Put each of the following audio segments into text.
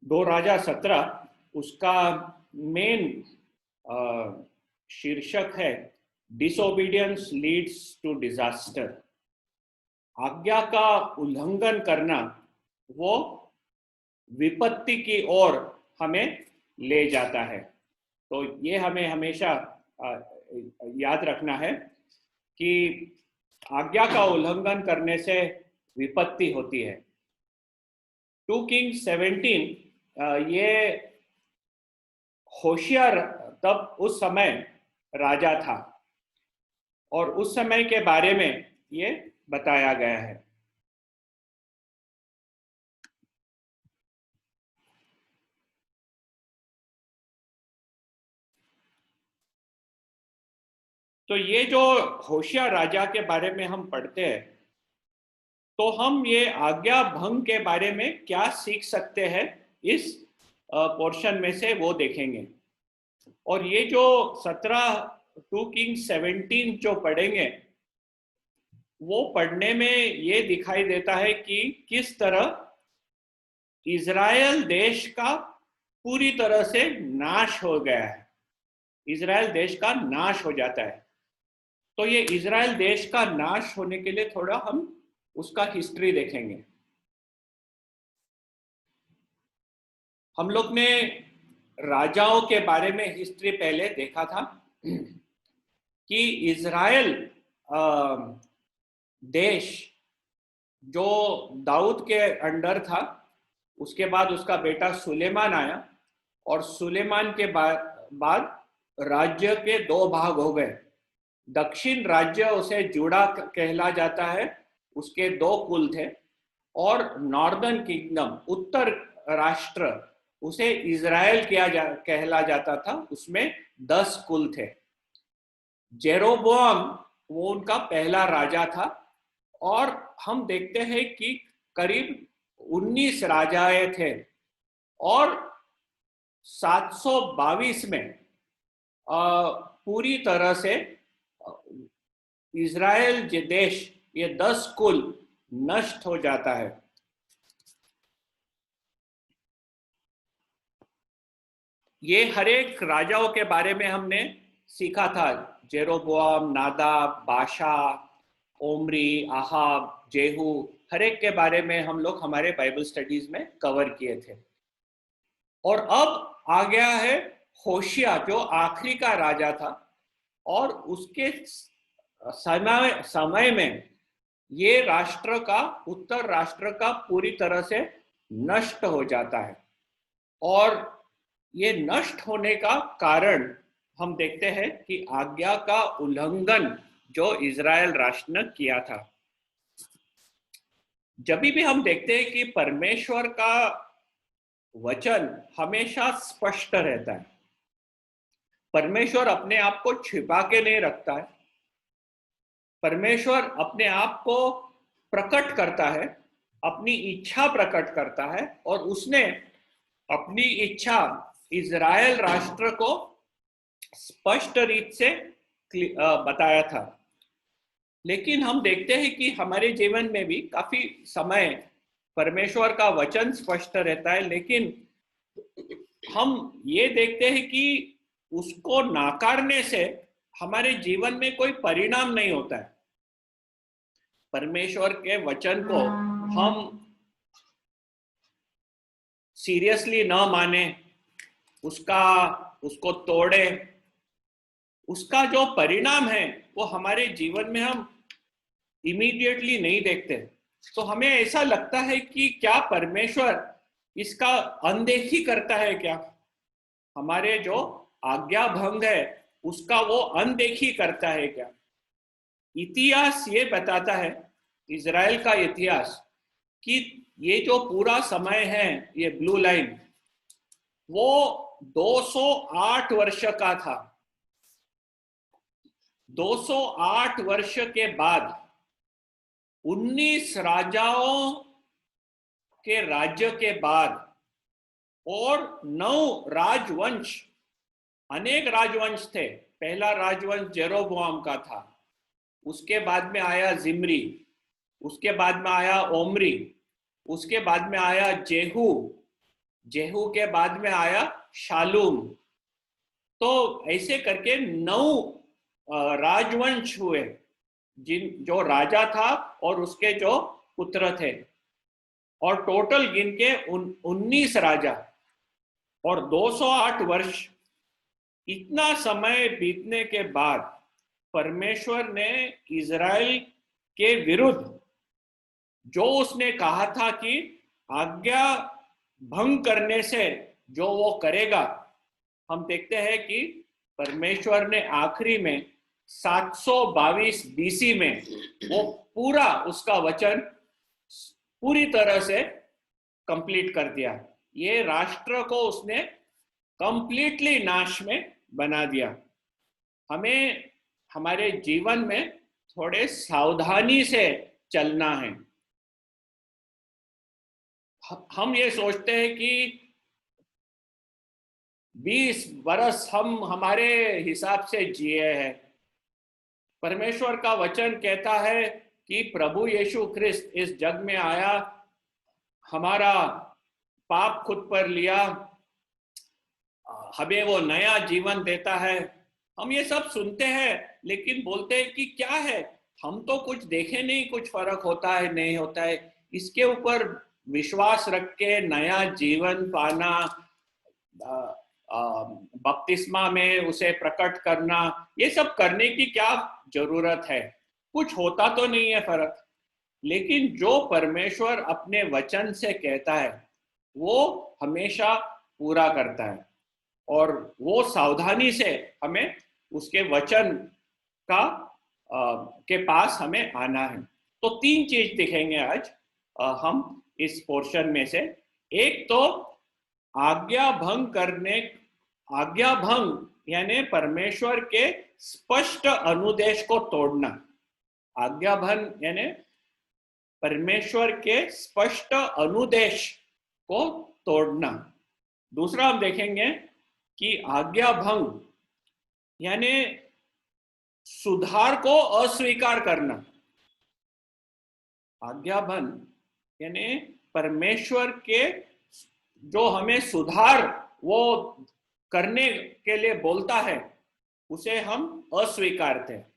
दो राजा 17 उसका मेन शीर्षक है डिसोबीडियंस लीड्स टू डिजास्टर। आज्ञा का उल्लंघन करना वो विपत्ति की ओर हमें ले जाता है। तो ये हमें हमेशा याद रखना है कि आज्ञा का उल्लंघन करने से विपत्ति होती है। 2 किंग्स 17 ये होशियार तब उस समय राजा था और उस समय के बारे में ये बताया गया है। तो ये जो होशियार राजा के बारे में हम पढ़ते हैं तो हम ये आज्ञा भंग के बारे में क्या सीख सकते हैं इस पोर्शन में से वो देखेंगे। और ये जो 2 किंग्स 17 जो पढ़ेंगे वो पढ़ने में ये दिखाई देता है कि किस तरह इजराइल देश का पूरी तरह से नाश हो गया है। इजराइल देश का नाश हो जाता है। तो ये इजराइल देश का नाश होने के लिए थोड़ा हम उसका हिस्ट्री देखेंगे। हम लोग ने राजाओं के बारे में हिस्ट्री पहले देखा था कि इजराइल देश जो दाऊद के अंडर था, उसके बाद उसका बेटा सुलेमान आया और सुलेमान के बाद राज्य के दो भाग हो गए। दक्षिण राज्य उसे जुड़ा कहला जाता है, उसके दो कुल थे, और नॉर्दर्न किंगडम उत्तर राष्ट्र उसे इजराइल कहला जाता था, उसमें 10 कुल थे। जेरोबोआम वो उनका पहला राजा था और हम देखते हैं कि करीब 19 राजाएं थे और 722 में पूरी तरह से इजराइल देश ये 10 कुल नष्ट हो जाता है। ये हर एक राजाओं के बारे में हमने सीखा था, जेरोबोआम, नादाब, बाशा, ओमरी, आहाब, जेहू, हर एक के बारे में हम लोग हमारे बाइबल स्टडीज में कवर किए थे। और अब आ गया है होशिया जो आखिरी का राजा था और उसके समय में ये राष्ट्र का उत्तर राष्ट्र का पूरी तरह से नष्ट हो जाता है। और ये नष्ट होने का कारण हम देखते हैं कि आज्ञा का उल्लंघन जो इजराइल राष्ट्र ने किया था। जब भी हम देखते हैं कि परमेश्वर का वचन हमेशा स्पष्ट रहता है, परमेश्वर अपने आप को छिपा के नहीं रखता है, परमेश्वर अपने आप को प्रकट करता है, अपनी इच्छा प्रकट करता है, और उसने अपनी इच्छा इजराइल राष्ट्र को स्पष्ट रीत से बताया था। लेकिन हम देखते हैं कि हमारे जीवन में भी काफी समय परमेश्वर का वचन स्पष्ट रहता है, लेकिन हम ये देखते हैं कि उसको नाकारने से हमारे जीवन में कोई परिणाम नहीं होता है। परमेश्वर के वचन को हम सीरियसली न माने, उसको तोड़े, उसका जो परिणाम है वो हमारे जीवन में हम इमीडिएटली नहीं देखते। तो हमें ऐसा लगता है कि क्या परमेश्वर इसका अनदेखी करता है क्या? हमारे जो आज्ञा भंग है उसका वो अनदेखी करता है क्या? इतिहास ये बताता है, इजराइल का इतिहास, कि ये जो पूरा समय है, ये ब्लू लाइन, वो 208 वर्ष का था। 208 वर्ष के बाद 19 राजाओं के राज्य के बाद और 9 राजवंश, अनेक राजवंश थे। पहला राजवंश जेरोबोआम का था, उसके बाद में आया जिम्री, उसके बाद में आया ओमरी, उसके बाद में आया जेहू, जेहू के बाद में आया शालूम। तो ऐसे करके 9 राजवंश हुए, जिन जो राजा था और उसके जो पुत्र थे, और टोटल गिन के 19 राजा और 208 वर्ष। इतना समय बीतने के बाद परमेश्वर ने इज़राइल के विरुद्ध जो उसने कहा था कि आज्ञा भंग करने से जो वो करेगा, हम देखते हैं कि परमेश्वर ने आखिरी में 722 बीसी में वो पूरा उसका वचन पूरी तरह से कंप्लीट कर दिया। ये राष्ट्र को उसने कंप्लीटली नाश में बना दिया। हमें हमारे जीवन में थोड़े सावधानी से चलना है। हम ये सोचते हैं कि 20 बरस हम हमारे हिसाब से जिए हैं। परमेश्वर का वचन कहता है कि प्रभु यीशु ख्रिस्त इस जग में आया, हमारा पाप खुद पर लिया, हमें वो नया जीवन देता है। हम ये सब सुनते हैं, लेकिन बोलते हैं कि क्या है, हम तो कुछ देखे नहीं, कुछ फर्क होता है नहीं होता है। इसके ऊपर विश्वास रख के नया जीवन पाना, बपतिस्मा में उसे प्रकट करना, ये सब करने की क्या जरूरत है? कुछ होता तो नहीं है फर्क। लेकिन जो परमेश्वर अपने वचन से कहता है वो हमेशा पूरा करता है, और वो सावधानी से हमें उसके वचन का के पास हमें आना है। तो 3 चीज दिखेंगे आज हम इस पोर्शन में से। एक तो आज्ञा भंग यानी परमेश्वर के स्पष्ट अनुदेश को तोड़ना। आज्ञा भंग यानी परमेश्वर के स्पष्ट अनुदेश को तोड़ना। दूसरा हम देखेंगे कि आज्ञा भंग यानी सुधार को अस्वीकार करना। आज्ञा भंग यानी परमेश्वर के जो हमें सुधार वो करने के लिए बोलता है उसे हम अस्वीकारते हैं।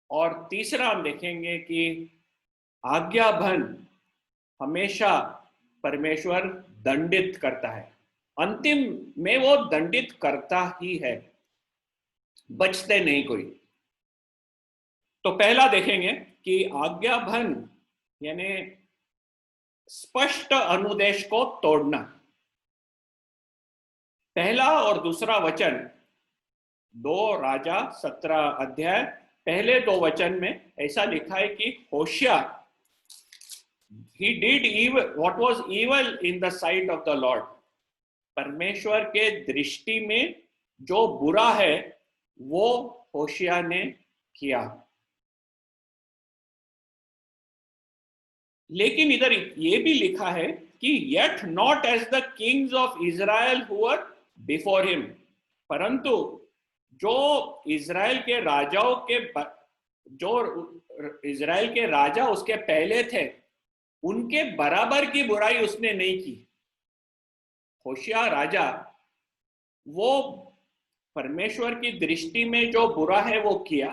और तीसरा हम देखेंगे कि आज्ञा भंग हमेशा परमेश्वर दंडित करता है, अंतिम में वो दंडित करता ही है, बचते नहीं कोई। तो पहला देखेंगे कि आज्ञा भंग यानी स्पष्ट अनुदेश को तोड़ना। पहला और दूसरा वचन 2 राजा 17 अध्याय पहले 2 वचन में ऐसा लिखा है कि होशिया he did evil what was evil in the sight of the Lord। परमेश्वर के दृष्टि में जो बुरा है वो होशिया ने किया। लेकिन इधर ये भी लिखा है कि yet not as the kings of Israel who were before him। परंतु जो इज़राइल के राजाओं के जो इज़राइल के राजा उसके पहले थे उनके बराबर की बुराई उसने नहीं की। होशिया राजा वो परमेश्वर की दृष्टि में जो बुरा है वो किया,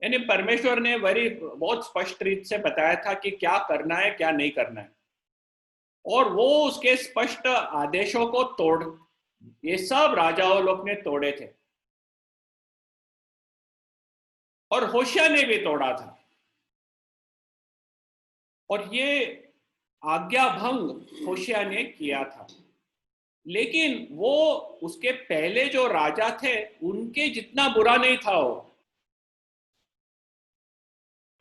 यानी परमेश्वर ने बहुत स्पष्ट रीत से बताया था कि क्या करना है क्या नहीं करना है, और वो उसके स्पष्ट आदेशों को तोड़ ये सब राजाओं लोग ने तोड़े थे, और होशिया ने भी तोड़ा था। और ये आज्ञा भंग होशिया ने किया था। लेकिन वो उसके पहले जो राजा थे उनके जितना बुरा नहीं था।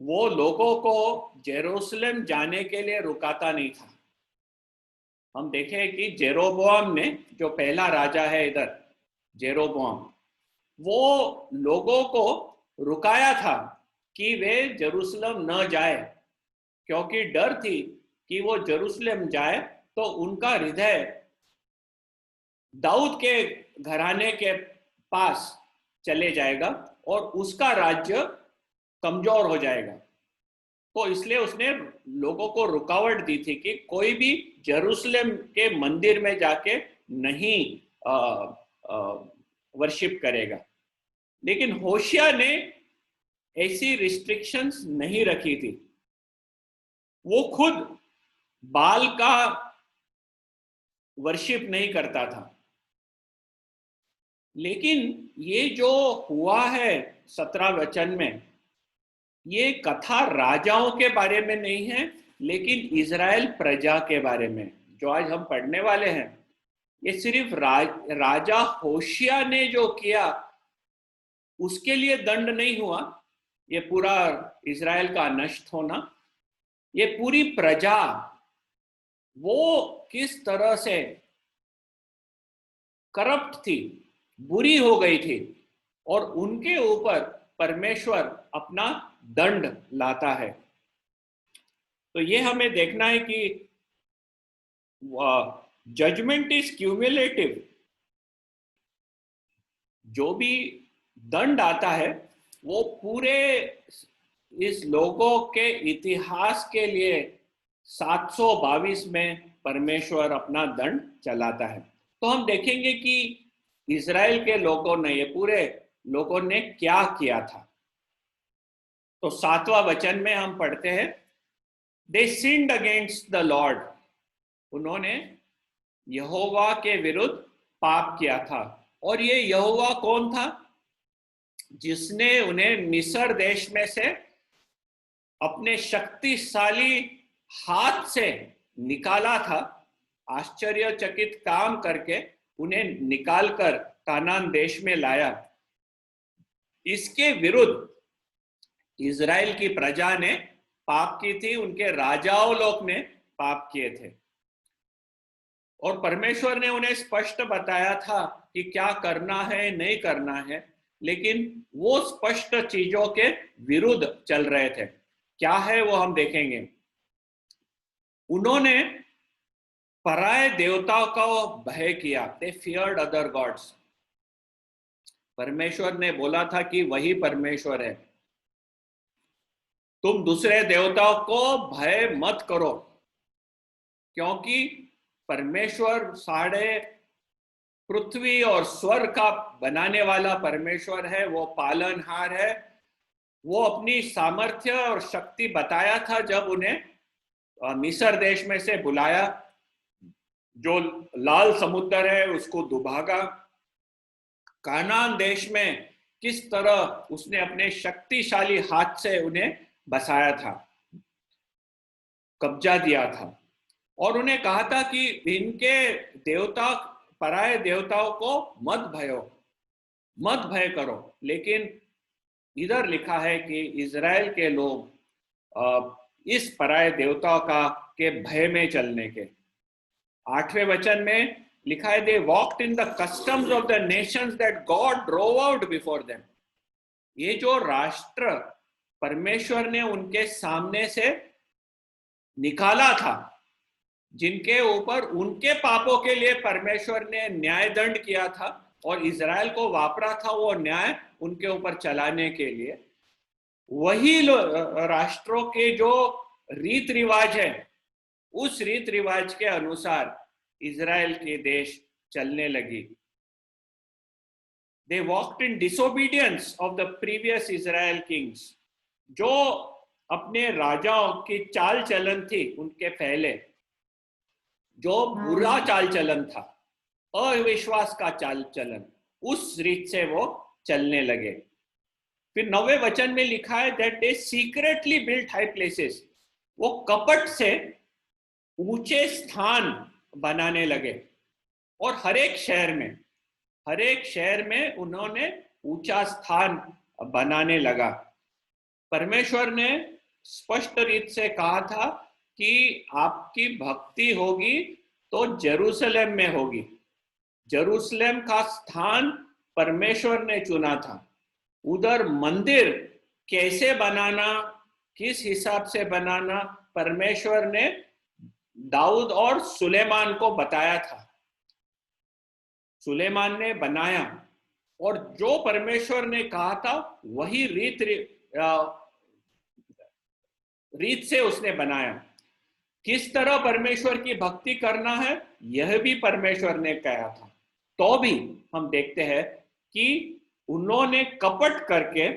वो लोगों को जेरूसलम जाने के लिए रुकाता नहीं था। हम देखें कि जेरोबोआम ने, जो पहला राजा है इधर जेरोबोआम, वो लोगों को रुकाया था कि वे जेरूसलम न जाए, क्योंकि डर थी कि वो जेरूसलम जाए तो उनका हृदय दाऊद के घराने के पास चले जाएगा और उसका राज्य कमजोर हो जाएगा। तो इसलिए उसने लोगों को रुकावट दी थी कि कोई भी जेरूसलम के मंदिर में जाके नहीं वर्शिप करेगा। लेकिन होशिया ने ऐसी रिस्ट्रिक्शंस नहीं रखी थी। वो खुद बाल का वर्शिप नहीं करता था। लेकिन ये जो हुआ है 17 वचन में, ये कथा राजाओं के बारे में नहीं है, लेकिन इजराइल प्रजा के बारे में जो आज हम पढ़ने वाले हैं। ये सिर्फ राजा होशिया ने जो किया उसके लिए दंड नहीं हुआ, ये पूरा इजराइल का नष्ट होना, ये पूरी प्रजा वो किस तरह से करप्ट थी, बुरी हो गई थी, और उनके ऊपर परमेश्वर अपना दंड लाता है। तो ये हमें देखना है कि जजमेंट इज क्यूमुलेटिव। जो भी दंड आता है वो पूरे इस लोगों के इतिहास के लिए 722 में परमेश्वर अपना दंड चलाता है। तो हम देखेंगे कि इजराइल के लोगों ने, ये पूरे लोगों ने क्या किया था। तो 7वां वचन में हम पढ़ते हैं, दे सिन्ड अगेंस्ट द लॉर्ड। उन्होंने यहोवा के विरुद्ध पाप किया था। और ये यहोवा कौन था? जिसने उन्हें मिस्र देश में से अपने शक्तिशाली हाथ से निकाला था, आश्चर्यचकित काम करके उन्हें निकालकर कानान देश में लाया। इसके विरुद्ध इजराइल की प्रजा ने पाप की थी, उनके राजाओं लोग ने पाप किए थे। और परमेश्वर ने उन्हें स्पष्ट बताया था कि क्या करना है, नहीं करना है, लेकिन वो स्पष्ट चीजों के विरुद्ध चल रहे थे। क्या है वो हम देखेंगे। उन्होंने पराये देवताओं का भय किया, दे फियर्ड अदर गॉड्स। परमेश्वर ने बोला था कि वही परमेश्वर है, तुम दूसरे देवताओं को भय मत करो, क्योंकि परमेश्वर साढ़े पृथ्वी और स्वर्ग का बनाने वाला परमेश्वर है, वो पालनहार है। वो अपनी सामर्थ्य और शक्ति बताया था जब उन्हें मिस्र देश में से बुलाया, जो लाल समुद्र है उसको दुभागा, कानान देश में किस तरह उसने अपने शक्तिशाली हाथ से उन्हें बसाया था, कब्जा दिया था। और उन्हें कहा था कि इनके देवता, पराये देवताओं को मत भय करो। लेकिन इधर लिखा है कि इजराइल के लोग इस पराये देवताओं के भय में चलने के। 8वें वचन में लिखा है, they walked in the customs of the nations that God drove out before them. ये जो राष्ट्र परमेश्वर ने उनके सामने से निकाला था, जिनके ऊपर उनके पापों के लिए परमेश्वर ने न्याय दंड किया था और इजराइल को वापरा था वो न्याय उनके ऊपर चलाने के लिए, वही राष्ट्रों के जो रीत रिवाज है, उस रीत रिवाज के अनुसार इजराइल के देश चलने लगी। They walked in disobedience of the previous Israel kings। जो अपने राजाओं की चाल चलन थी उनके पहले, जो बुरा चाल चलन था, अविश्वास का चाल चलन, उस रीत से वो चलने लगे। फिर 9वें वचन में लिखा है that they secretly built high places। वो कपट से ऊंचे स्थान बनाने लगे, और हर एक शहर में उन्होंने ऊंचा स्थान बनाने लगा। परमेश्वर ने स्पष्ट रीत से कहा था कि आपकी भक्ति होगी तो जेरूसलम में होगी। जेरूसलम का स्थान परमेश्वर ने चुना था। उधर मंदिर कैसे बनाना, किस हिसाब से बनाना, परमेश्वर ने दाऊद और सुलेमान को बताया था। सुलेमान ने बनाया, और जो परमेश्वर ने कहा था वही रीत से उसने बनाया। किस तरह परमेश्वर की भक्ति करना है यह भी परमेश्वर ने कहा था। तो भी हम देखते हैं कि उन्होंने कपट करके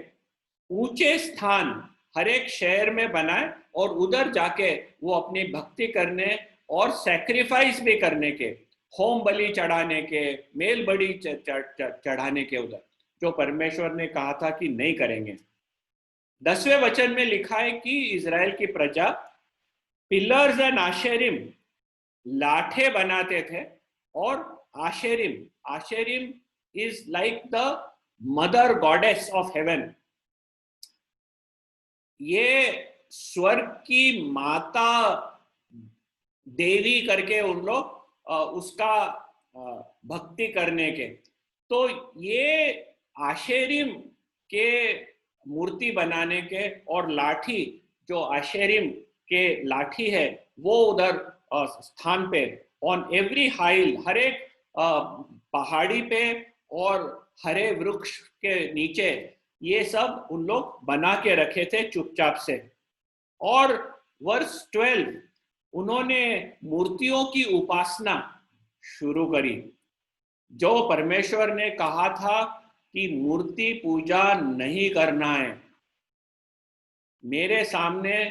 ऊंचे स्थान हर एक शहर में बनाए और उधर जाके वो अपनी भक्ति करने और सैक्रिफाइस भी करने के, होम बलि चढ़ाने के, मेल बलि चढ़ाने के, उधर जो परमेश्वर ने कहा था कि नहीं करेंगे। 10वें वचन में लिखा है कि इजराइल की प्रजा पिलर्स एंड आशेरिम, लाठे बनाते थे। और Asherim, Asherim is like the mother goddess of heaven. ये स्वर्ग की माता देवी करके उन लोग उसका भक्ति करने के। तो ये आशेरिम के मूर्ति बनाने के और लाठी, जो आशेरिम के लाठी है वो उधर स्थान पे ऑन एवरी हाइल, हर एक पहाड़ी पे और हरे वृक्ष के नीचे ये सब उन लोग बना के रखे थे चुपचाप से। और वर्ष 12, उन्होंने मूर्तियों की उपासना शुरू करी। जो परमेश्वर ने कहा था कि मूर्ति पूजा नहीं करना है, मेरे सामने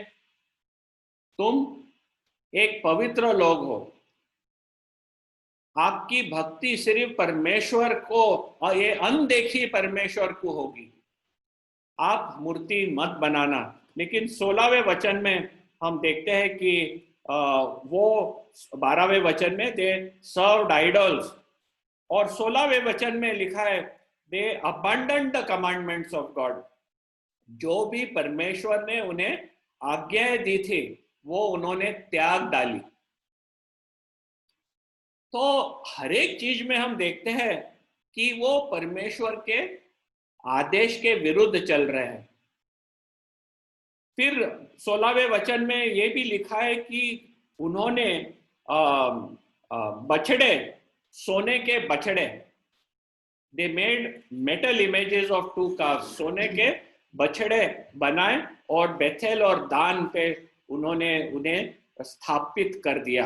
तुम एक पवित्र लोग हो, आपकी भक्ति सिर्फ परमेश्वर को और ये अनदेखी परमेश्वर को होगी, आप मूर्ति मत बनाना। लेकिन 16वें वचन में हम देखते हैं कि वो 12वें वचन में दे सर्व्ड आइडल्स, और 16वें वचन में लिखा है दे अबंडन्ड द कमांडमेंट्स ऑफ गॉड। जो भी परमेश्वर ने उन्हें आज्ञाएं दी थी वो उन्होंने त्याग डाली। तो हर एक चीज में हम देखते हैं कि वो परमेश्वर के आदेश के विरुद्ध चल रहे हैं। फिर 16वें वचन में ये भी लिखा है कि उन्होंने बछड़े, सोने के बछड़े, they made metal images of 2 calves, सोने के बछड़े बनाए और बेथेल और दान पे उन्होंने उन्हें स्थापित कर दिया।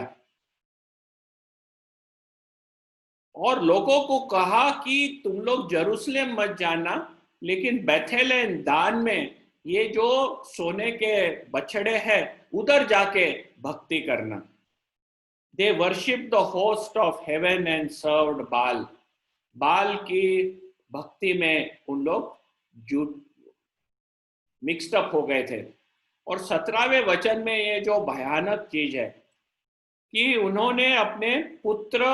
और लोगों को कहा कि तुम लोग जेरूसलम मत जाना, लेकिन बेथेल एंड दान में ये जो सोने के बछड़े हैं उधर जाके भक्ति करना। They worship the host of heaven and served बाल। बाल की भक्ति में उन लोग जुट मिक्स्ड अप हो गए थे। और 17वें वचन में ये जो भयानक चीज है कि उन्होंने अपने पुत्र,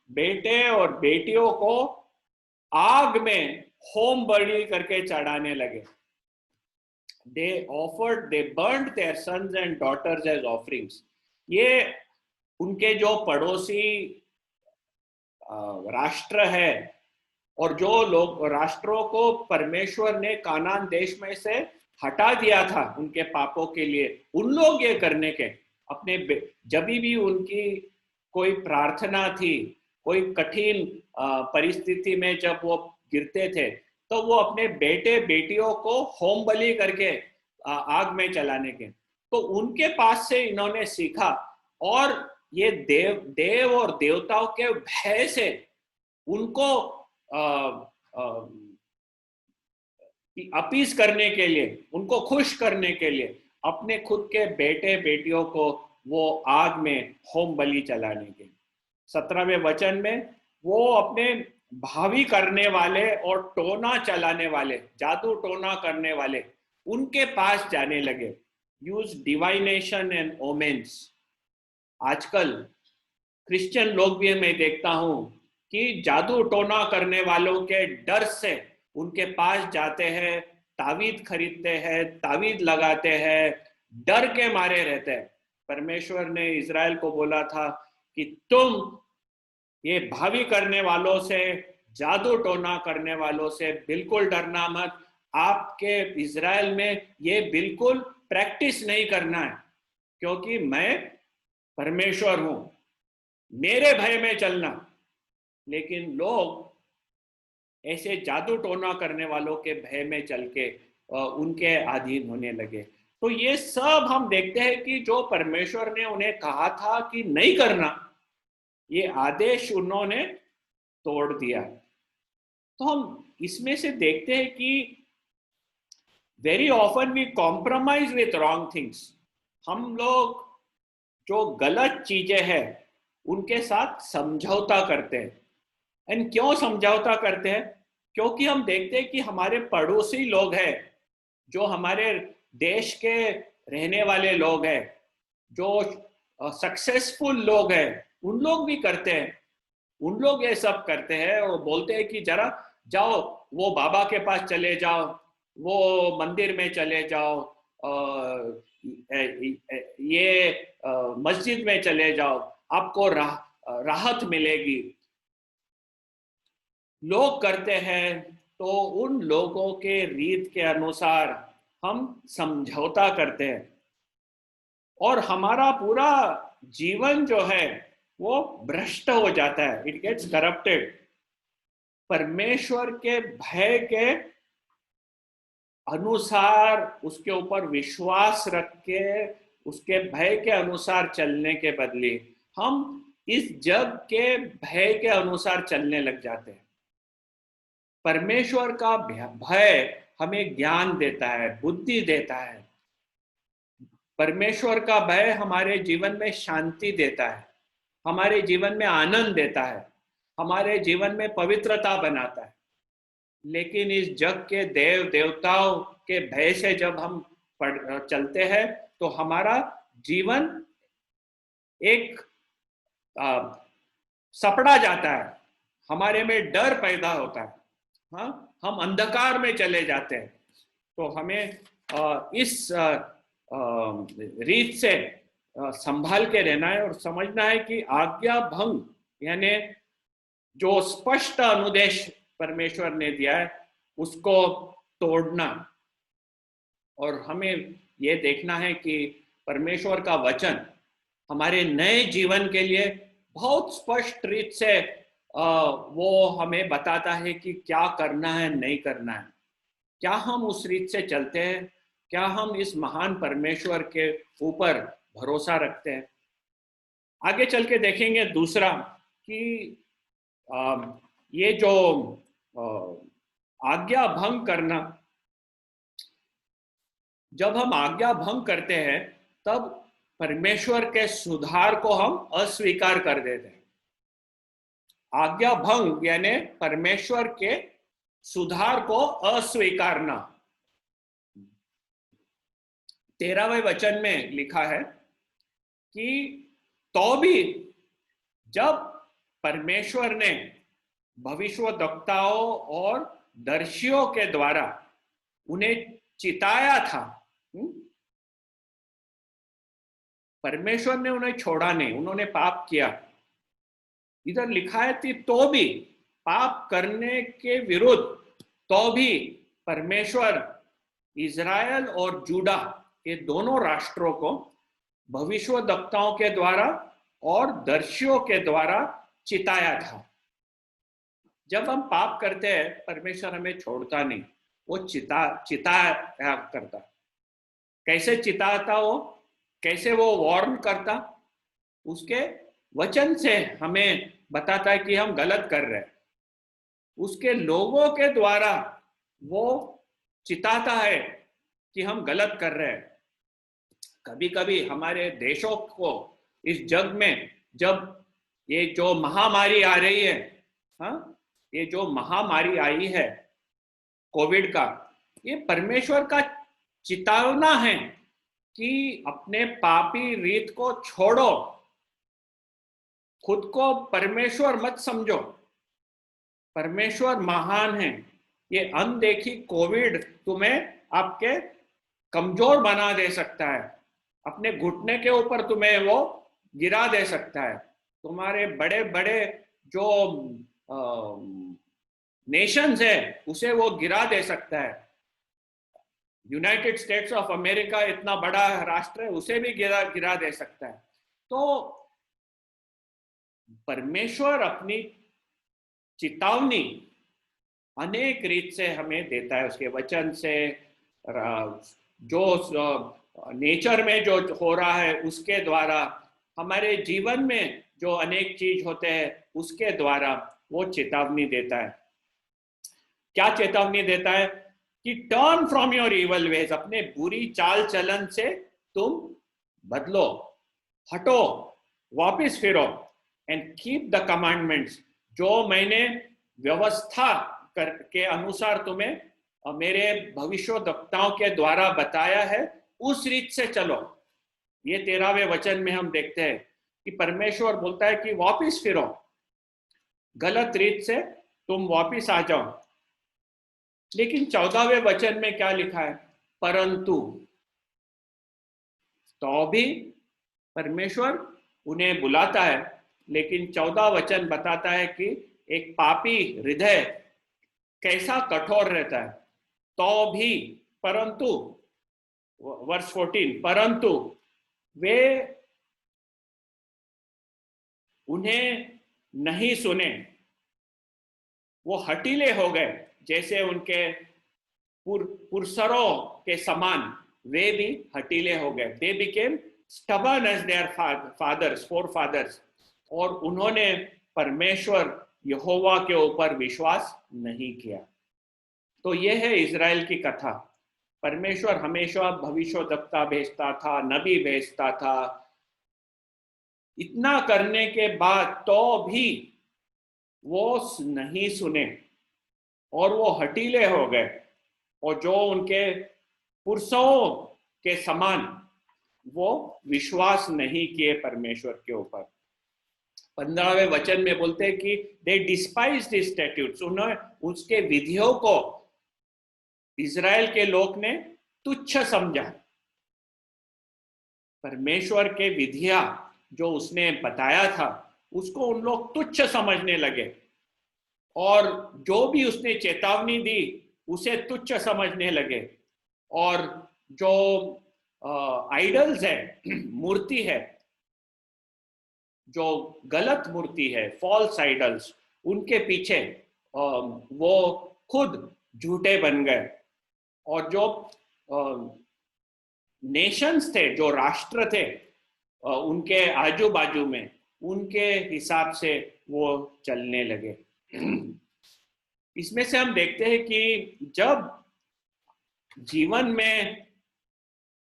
बेटे और बेटियों को आग में होम बलि करके चढ़ाने लगे। they burned their sons and daughters as offerings। ये उनके जो पड़ोसी राष्ट्र है और जो लोग राष्ट्रों को परमेश्वर ने कानान देश में से हटा दिया था उनके पापों के लिए, उन लोग ये करने के अपने जब भी उनकी कोई प्रार्थना थी, कोई कठिन परिस्थिति में जब वो गिरते थे तो वो अपने बेटे बेटियों को होम बलि करके आग में चलाने के। तो उनके पास से इन्होंने सीखा और ये देव और देवताओं के भय से उनको अपीस करने के लिए, उनको खुश करने के लिए अपने खुद के बेटे बेटियों को वो आग में होम बलि चलाने के। 17वें वचन में वो अपने भावी करने वाले और टोना चलाने वाले, जादू टोना करने वाले, उनके पास जाने लगे। Use divination and omens. आजकल क्रिश्चियन लोग भी मैं देखता हूं कि जादू टोना करने वालों के डर से उनके पास जाते हैं, तावीज खरीदते हैं, तावीज लगाते हैं, डर के मारे रहते हैं। परमेश्वर ने इजराइल को बोला था कि तुम ये भावी करने वालों से, जादू टोना करने वालों से बिल्कुल डरना मत। आपके इजराइल में ये बिल्कुल प्रैक्टिस नहीं करना है, क्योंकि मैं परमेश्वर हूं, मेरे भय में चलना। लेकिन लोग ऐसे जादू टोना करने वालों के भय में चल के उनके अधीन होने लगे। तो ये सब हम देखते हैं कि जो परमेश्वर ने उन्हें कहा था कि नहीं करना, ये आदेश उन्होंने तोड़ दिया। तो हम इसमें से देखते हैं कि very often we compromise with wrong things. हम लोग जो गलत चीजें हैं उनके साथ समझौता करते हैं। एंड क्यों समझौता करते हैं? क्योंकि हम देखते हैं कि हमारे पड़ोसी लोग हैं, जो हमारे देश के रहने वाले लोग हैं, जो सक्सेसफुल लोग हैं, उन लोग भी करते हैं। उन लोग ये सब करते हैं और बोलते हैं कि जरा जाओ, वो बाबा के पास चले जाओ, वो मंदिर में चले जाओ, ये मस्जिद में चले जाओ, आपको राहत मिलेगी। लोग करते हैं तो उन लोगों के रीत के अनुसार हम समझौता करते हैं और हमारा पूरा जीवन जो है वो भ्रष्ट हो जाता है, इट गेट्स करप्टेड। परमेश्वर के भय के अनुसार उसके ऊपर विश्वास रख के उसके भय के अनुसार चलने के बदले हम इस जग के भय के अनुसार चलने लग जाते हैं। परमेश्वर का भय हमें ज्ञान देता है, बुद्धि देता है। परमेश्वर का भय हमारे जीवन में शांति देता है, हमारे जीवन में आनंद देता है, हमारे जीवन में पवित्रता बनाता है। लेकिन इस जग के देव देवताओं के भय से जब हम चलते हैं तो हमारा जीवन एक सपड़ा जाता है, हमारे में डर पैदा होता है। हाँ, हम अंधकार में चले जाते हैं। तो हमें इस रीत से संभाल के रहना है और समझना है कि आज्ञा भंग यानी जो स्पष्ट अनुदेश परमेश्वर ने दिया है उसको तोड़ना। और हमें ये देखना है कि परमेश्वर का वचन हमारे नए जीवन के लिए बहुत स्पष्ट रीत से वो हमें बताता है कि क्या करना है, नहीं करना है। क्या हम उस रीत से चलते हैं? क्या हम इस महान परमेश्वर के ऊपर भरोसा रखते हैं? आगे चल के देखेंगे दूसरा कि ये जो आज्ञा भंग करना, जब हम आज्ञा भंग करते हैं तब परमेश्वर के सुधार को हम अस्वीकार कर देते हैं। आज्ञा भंग यानी परमेश्वर के सुधार को अस्वीकारना। 13वें वचन में लिखा है कि तो भी जब परमेश्वर ने भविष्यद्वक्ताओं और दर्शियों के द्वारा उन्हें चिताया था, परमेश्वर ने उन्हें छोड़ा नहीं, उन्होंने पाप किया। इधर लिखा है कि तो भी पाप करने के विरुद्ध तो भी परमेश्वर इज़राइल और जूडा के दोनों राष्ट्रों को भविष्यद्वक्ताओं के द्वारा और दर्शियों के द्वारा चिताया था। जब हम पाप करते हैं परमेश्वर हमें छोड़ता नहीं, वो चिताया करता। कैसे चिताता वो? कैसे वो वार्न करता? उसके वचन से हमें बताता है कि हम गलत कर रहे हैं। उसके लोगों के द्वारा वो चिताता है कि हम गलत कर रहे हैं। कभी कभी हमारे देशों को इस जग में जब ये जो महामारी आ रही है, हाँ, ये जो महामारी आई है कोविड का, ये परमेश्वर का चितावना है कि अपने पापी रीत को छोड़ो, खुद को परमेश्वर मत समझो। परमेश्वर महान है। ये अनदेखी कोविड तुम्हें आपके कमजोर बना दे सकता है, अपने घुटने के ऊपर तुम्हें वो गिरा दे सकता है। तुम्हारे बड़े बड़े जो नेशंस है उसे वो गिरा दे सकता है। यूनाइटेड स्टेट्स ऑफ अमेरिका इतना बड़ा राष्ट्र है, उसे भी गिरा दे सकता है। तो परमेश्वर अपनी चेतावनी अनेक रीत से हमें देता है, उसके वचन से, जो नेचर में जो हो रहा है उसके द्वारा, हमारे जीवन में जो अनेक चीज होते हैं उसके द्वारा वो चेतावनी देता है। क्या चेतावनी देता है? कि turn from your evil ways, अपने बुरी चाल चलन से तुम बदलो, हटो, वापस फिरो, एंड कीप द कमांडमेंट्स, जो मैंने व्यवस्था के अनुसार तुम्हें मेरे भविष्यवक्ताओं के द्वारा बताया है, उस रीत से चलो। ये 13वें वचन में हम देखते हैं कि परमेश्वर बोलता है कि वापस फिरो, गलत रीत से तुम वापस आ जाओ। लेकिन 14वें वचन में क्या लिखा है? परंतु, तो भी परमेश्वर उन्हें बुलाता है, लेकिन 14 वचन बताता है कि एक पापी हृदय कैसा कठोर रहता है। तो भी, परंतु, वर्स 14, परंतु वे उन्हें नहीं सुने, वो हठीले हो गए, जैसे उनके पुरसरों के समान वे भी हठीले हो गए। They became stubborn as their fathers, forefathers, और उन्होंने परमेश्वर यहोवा के ऊपर विश्वास नहीं किया। तो यह है इजराइल की कथा। परमेश्वर हमेशा भविष्यवक्ता भेजता था, नबी भेजता था, इतना करने के बाद तो भी वो नहीं सुने और वो हठीले हो गए, और जो उनके पुरसों के समान वो विश्वास नहीं किए परमेश्वर के ऊपर। 15वें वचन में बोलते हैं कि दे डिस्पाइज्ड हिज स्टैट्यूट्स, उन्होंने उसके विधियों को इजराइल के लोग ने तुच्छ समझा। परमेश्वर के विधियां जो उसने बताया था उसको उन लोग तुच्छ समझने लगे, और जो भी उसने चेतावनी दी उसे तुच्छ समझने लगे। और जो आइडल्स है, मूर्ति है, जो गलत मूर्ति है, फॉल्स आइडल्स, उनके पीछे वो खुद झूठे बन गए। और जो नेशंस थे, जो राष्ट्र थे उनके आजू बाजू में, उनके हिसाब से वो चलने लगे। इसमें से हम देखते हैं कि जब जीवन में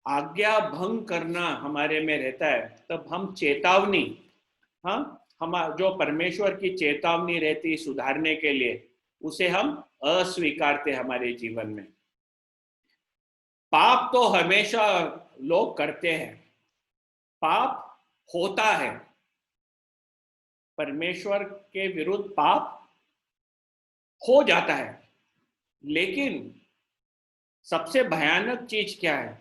आज्ञा भंग करना हमारे में रहता है, तब हम चेतावनी, हम जो परमेश्वर की चेतावनी रहती सुधारने के लिए, उसे हम अस्वीकारते हमारे जीवन में। पाप तो हमेशा लोग करते हैं, पाप होता है, परमेश्वर के विरुद्ध पाप हो जाता है। लेकिन सबसे भयानक चीज क्या है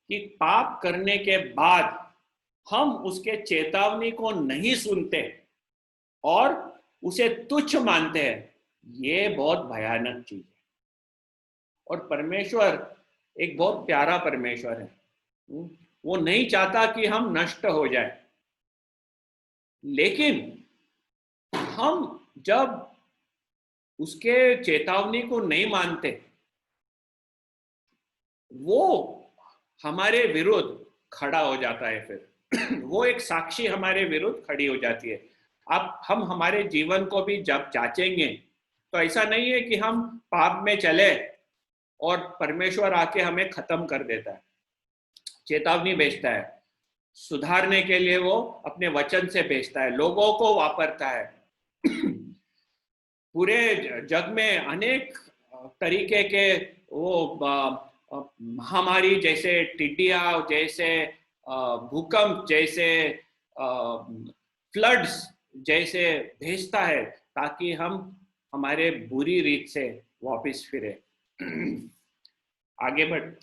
कि पाप करने के बाद हम उसके चेतावनी को नहीं सुनते और उसे तुच्छ मानते हैं। ये बहुत भयानक चीज है। और परमेश्वर एक बहुत प्यारा परमेश्वर है, वो नहीं चाहता कि हम नष्ट हो जाए। लेकिन हम जब उसके चेतावनी को नहीं मानते, वो हमारे विरुद्ध खड़ा हो जाता है। फिर वो एक साक्षी हमारे विरुद्ध खड़ी हो जाती है। अब हम हमारे जीवन को भी जब जांचेंगे तो ऐसा नहीं है कि हम पाप में चले और परमेश्वर आके हमें खत्म कर देता है। चेतावनी भेजता है, सुधारने के लिए वो अपने वचन से भेजता है, लोगों को वापरता है। पूरे जग में अनेक तरीके के वो महामारी, जैसे टिड्डियां, जैसे भूकंप, जैसे फ्लड्स जैसे भेजता है, ताकि हम हमारे बुरी रीत से वापस फिरे। आगे बढ़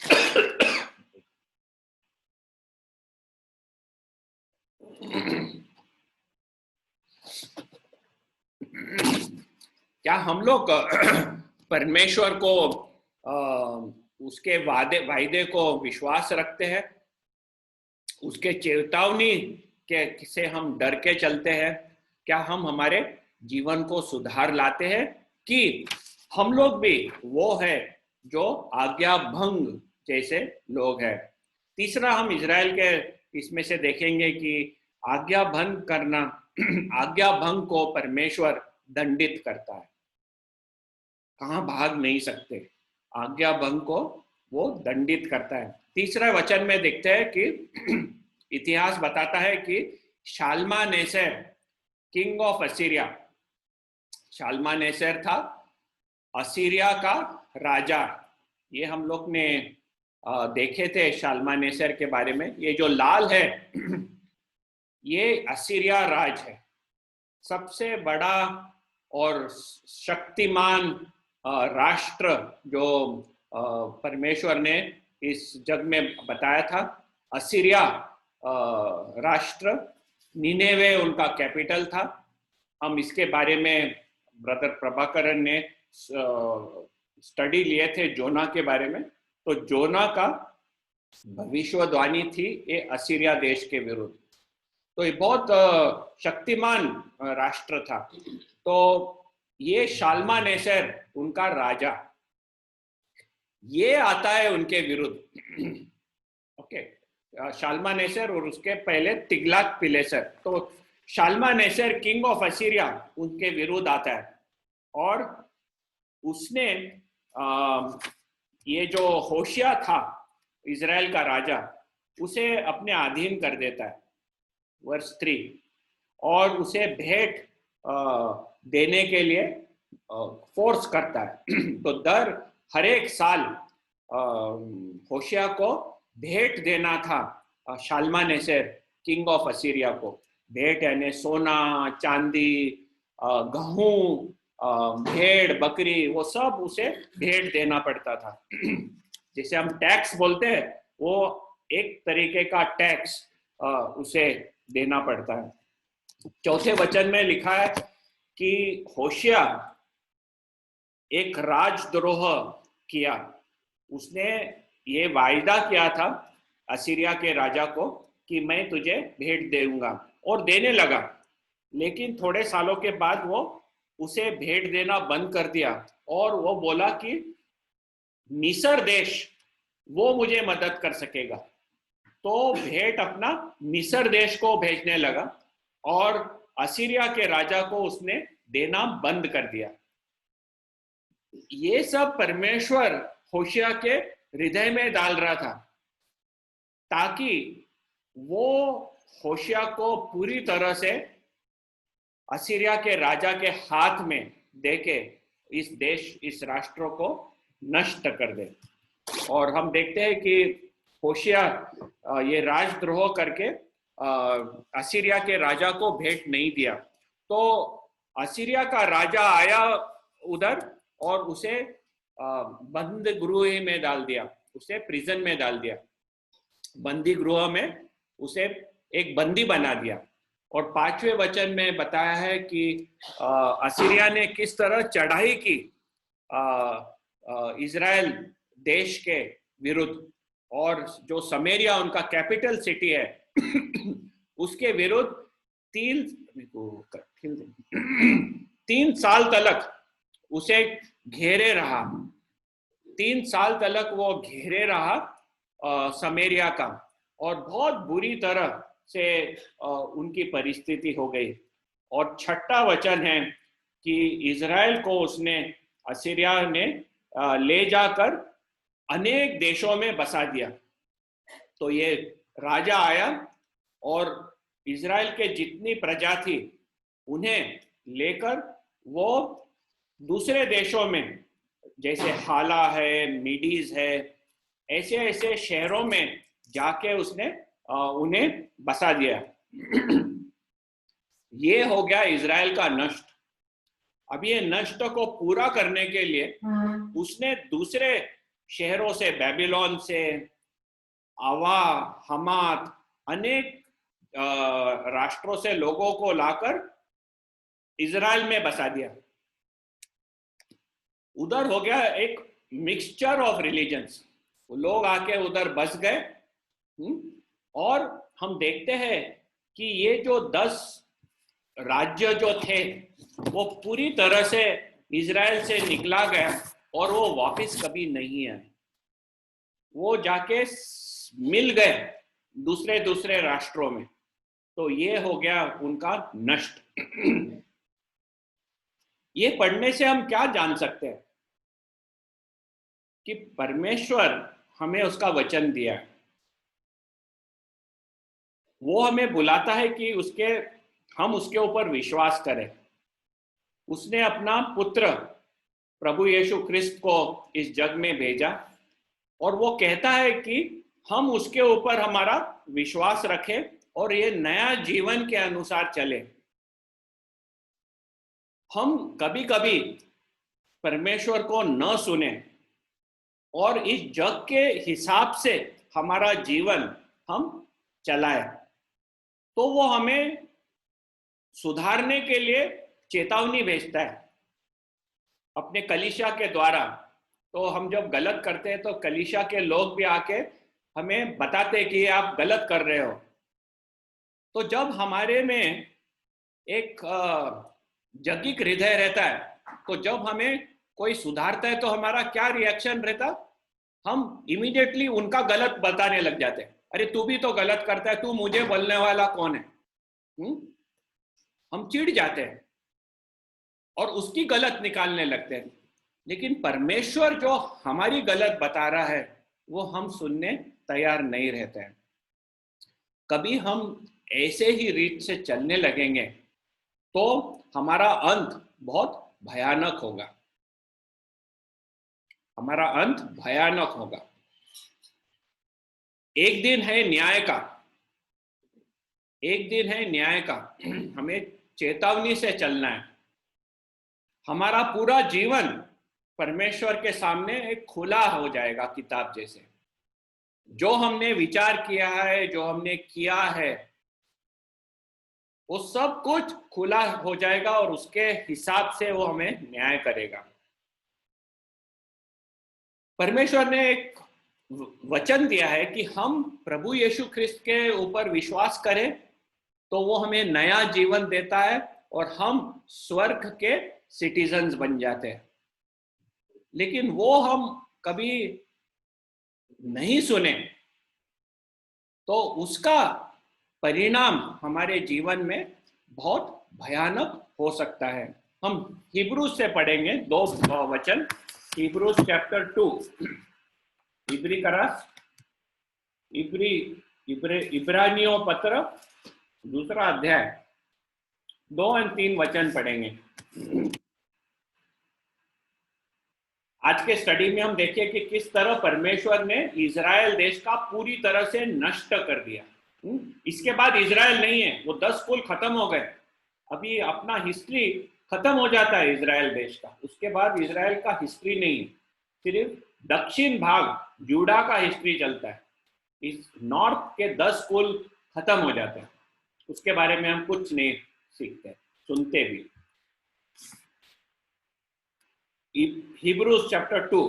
क्या हम लोग परमेश्वर को उसके वायदे को विश्वास रखते हैं? उसके चेतावनी के से हम डर के चलते हैं? क्या हम हमारे जीवन को सुधार लाते हैं कि हम लोग भी वो है जो आज्ञा भंग जैसे लोग हैं? तीसरा हम इजराइल के इसमें से देखेंगे कि आज्ञा भंग करना, आज्ञा भंग को परमेश्वर दंडित करता है, कहाँ भाग नहीं सकते, आज्ञा भंग को वो दंडित करता है। तीसरा वचन में देखते हैं कि इतिहास बताता है कि शाल्मानेसेर किंग ऑफ असीरिया, शाल्मानेसेर था असीरिया का राजा। ये हम लोग ने देखे थे शाल्मानेसेर के बारे में। ये जो लाल है ये असीरिया राज है, सबसे बड़ा और शक्तिमान राष्ट्र जो परमेश्वर ने इस जग में बताया था। असीरिया राष्ट्र, निनेवे उनका कैपिटल था। हम इसके बारे में ब्रदर प्रभाकरन ने स्टडी लिए थे जोना के बारे में। तो जोना का भविष्यवाणी थी ये असीरिया देश के विरुद्ध। तो ये बहुत शक्तिमान राष्ट्र था। तो ये शाल्मानेसेर उनका राजा, ये आता है उनके विरुद्ध। ओके, शाल्मानेसेर और उसके पहले तिग्लत पिलेसर। तो शाल्मानेसेर किंग ऑफ असीरिया उनके विरुद्ध आता है और उसने ये जो होशिया था इजराइल का राजा, उसे अपने अधीन कर देता है, वर्ष 3, और उसे भेंट देने के लिए फोर्स करता है। तो हर एक साल होशिया को भेंट देना था शाल्मानेसेर किंग ऑफ असीरिया को। भेंट यानी सोना, चांदी, गेहूं, भेड़, बकरी, वो सब उसे भेंट देना पड़ता था। जिसे हम टैक्स बोलते हैं, वो एक तरीके का टैक्स उसे देना पड़ता है। चौथे वचन में लिखा है कि होशिया एक राजद्रोह किया। उसने ये वायदा किया था असीरिया के राजा को कि मैं तुझे भेंट दूंगा, और देने लगा। लेकिन थोड़े सालों के बाद वो उसे भेंट देना बंद कर दिया और वो बोला कि मिस्र देश वो मुझे मदद कर सकेगा। तो भेंट अपना मिस्र देश को भेजने लगा और असीरिया के राजा को उसने देना बंद कर दिया। ये सब परमेश्वर होशिया के हृदय में डाल रहा था ताकि वो होशिया को पूरी तरह से असीरिया के राजा के हाथ में देके इस देश, इस राष्ट्र को नष्ट कर दे। और हम देखते हैं कि होशिया ये राजद्रोह करके असीरिया के राजा को भेंट नहीं दिया। तो असीरिया का राजा आया उधर और उसे बंद गृह में डाल दिया, उसे प्रिजन में डाल दिया, बंदी गृह में उसे एक बंदी बना दिया। और 5वें वचन में बताया है कि असीरिया ने किस तरह चढ़ाई की इजराइल देश के विरुद्ध, और जो समेरिया उनका कैपिटल सिटी है उसके विरुद्ध 3 साल तक उसे घेरे रहा। 3 साल तक वो घेरे रहा समेरिया का, और बहुत बुरी तरह से उनकी परिस्थिति हो गई। और 6वां वचन है कि इजराइल को उसने, असीरिया ने ले जाकर अनेक देशों में बसा दिया। तो ये राजा आया और इजराइल के जितनी प्रजा थी उन्हें लेकर वो दूसरे देशों में, जैसे हाला है, मिडीज है, ऐसे ऐसे शहरों में जाके उसने उन्हें बसा दिया। ये हो गया इजराइल का नष्ट। अब ये नष्ट को पूरा करने के लिए उसने दूसरे शहरों से, बेबीलोन से, आवा, हमात, अनेक राष्ट्रों से लोगों को लाकर इजराइल में बसा दिया। उधर हो गया एक मिक्सचर ऑफ रिलीजन्स, लोग आके उधर बस गए। और हम देखते हैं कि ये जो 10 राज्य जो थे वो पूरी तरह से इजराइल से निकला गया और वो वापस कभी नहीं आए। वो जाके मिल गए दूसरे दूसरे राष्ट्रों में, तो ये हो गया उनका नष्ट। ये पढ़ने से हम क्या जान सकते हैं कि परमेश्वर हमें उसका वचन दिया है, वो हमें बुलाता है कि हम उसके ऊपर विश्वास करें। उसने अपना पुत्र प्रभु यीशु क्रिस्त को इस जग में भेजा, और वो कहता है कि हम उसके ऊपर हमारा विश्वास रखें और ये नया जीवन के अनुसार चले। हम कभी कभी परमेश्वर को न सुने और इस जग के हिसाब से हमारा जीवन हम चलाए, तो वो हमें सुधारने के लिए चेतावनी भेजता है अपने कलीसिया के द्वारा। तो हम जब गलत करते हैं तो कलीसिया के लोग भी आके हमें बताते हैं कि आप गलत कर रहे हो। तो जब हमारे में एक जगिक हृदय रहता है, तो जब हमें कोई सुधारता है तो हमारा क्या रिएक्शन रहता, हम इमीडिएटली उनका गलत बताने लग जाते हैं। अरे तू भी तो गलत करता है, तू मुझे बोलने वाला कौन है? हम चिढ़ जाते हैं और उसकी गलत निकालने लगते हैं। लेकिन परमेश्वर जो हमारी गलत बता रहा है वो हम सुनने तैयार नहीं रहते हैं। कभी हम ऐसे ही रीत से चलने लगेंगे तो हमारा अंत बहुत भयानक होगा, हमारा अंत भयानक होगा। एक दिन है न्याय का, एक दिन है न्याय का। हमें चेतावनी से चलना है। हमारा पूरा जीवन परमेश्वर के सामने एक खुला हो जाएगा किताब जैसे। जो हमने विचार किया है, जो हमने किया है, वो सब कुछ खुला हो जाएगा और उसके हिसाब से वो हमें न्याय करेगा। परमेश्वर ने एक वचन दिया है कि हम प्रभु यीशु ख्रिस्त के ऊपर विश्वास करें तो वो हमें नया जीवन देता है और हम स्वर्ग के सिटीजन्स बन जाते हैं। लेकिन वो हम कभी नहीं सुने तो उसका परिणाम हमारे जीवन में बहुत भयानक हो सकता है। हम हिब्रूज से पढ़ेंगे 2 वचन, हिब्रूज चैप्टर 2, इब्रानियों पत्र 2 अध्याय 2 और 3 वचन पढ़ेंगे। आज के स्टडी में हम देखिए कि किस तरह परमेश्वर ने इजराइल देश का पूरी तरह से नष्ट कर दिया। इसके बाद इजराइल नहीं है, वो 10 कुल खत्म हो गए। अभी अपना हिस्ट्री खत्म हो जाता है इजराइल देश का, उसके बाद इजराइल का हिस्ट्री नहीं है, सिर्फ दक्षिण भाग जूडा का हिस्ट्री चलता है। इस नॉर्थ के 10 कुल खत्म हो जाते हैं, उसके बारे में हम कुछ नहीं सीखते, सुनते भी। हिब्रूज चैप्टर 2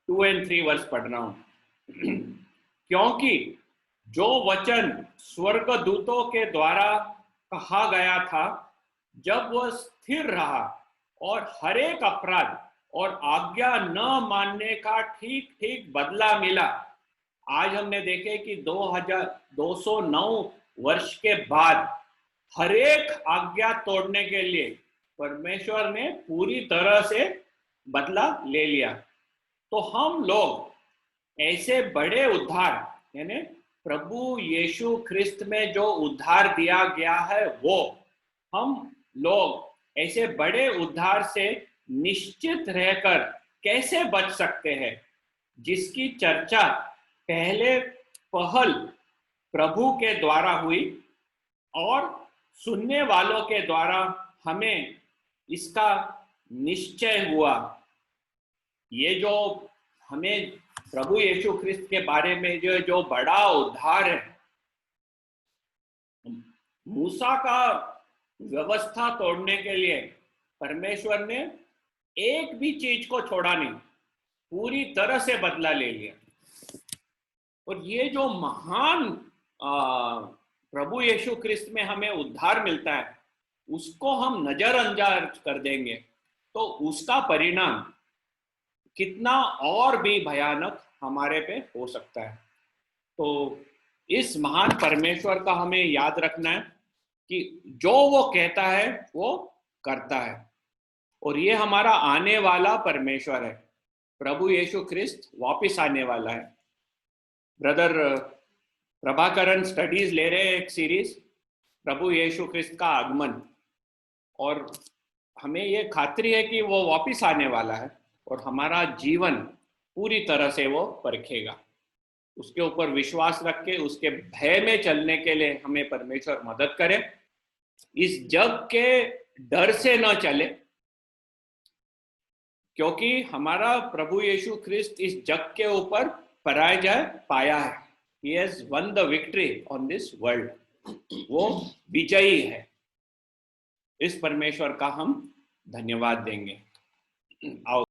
और 3 वर्स पढ़ रहा हूं। क्योंकि जो वचन स्वर्गदूतों के द्वारा कहा गया था, जब वह स्थिर रहा और हरेक अपराध और आज्ञा न मानने का ठीक ठीक बदला मिला। आज हमने देखे कि 2209 वर्ष के बाद हरेक आज्ञा तोड़ने के लिए परमेश्वर ने पूरी तरह से बदला ले लिया। तो हम लोग ऐसे बड़े उद्धार, यानी प्रभु यीशु ख्रिस्त में जो उद्धार दिया गया है, वो हम लोग ऐसे बड़े उद्धार से निश्चित रहकर कैसे बच सकते हैं, जिसकी चर्चा पहले पहल प्रभु के द्वारा हुई और सुनने वालों के द्वारा हमें इसका निश्चय हुआ। ये जो हमें प्रभु यीशु ख्रिस्त के बारे में जो बड़ा उद्धार है, मूसा का व्यवस्था तोड़ने के लिए परमेश्वर ने एक भी चीज को छोड़ा नहीं, पूरी तरह से बदला ले लिया। और ये जो महान प्रभु यीशु ख्रिस्त में हमें उद्धार मिलता है, उसको हम नजरअंदाज कर देंगे तो उसका परिणाम कितना और भी भयानक हमारे पे हो सकता है। तो इस महान परमेश्वर का हमें याद रखना है कि जो वो कहता है वो करता है, और ये हमारा आने वाला परमेश्वर है। प्रभु यीशु ख्रिस्त वापिस आने वाला है। ब्रदर प्रभाकरण स्टडीज ले रहे हैं एक सीरीज, प्रभु यीशु ख्रिस्त का आगमन, और हमें ये खातरी है कि वो वापिस आने वाला है और हमारा जीवन पूरी तरह से वो परखेगा। उसके ऊपर विश्वास रख के उसके भय में चलने के लिए हमें परमेश्वर मदद करे। इस जग के डर से न चले, क्योंकि हमारा प्रभु यीशु ख्रिस्त इस जग के ऊपर पराजय पाया है। He has won the victory on this world. वो विजयी है। इस परमेश्वर का हम धन्यवाद देंगे। आओ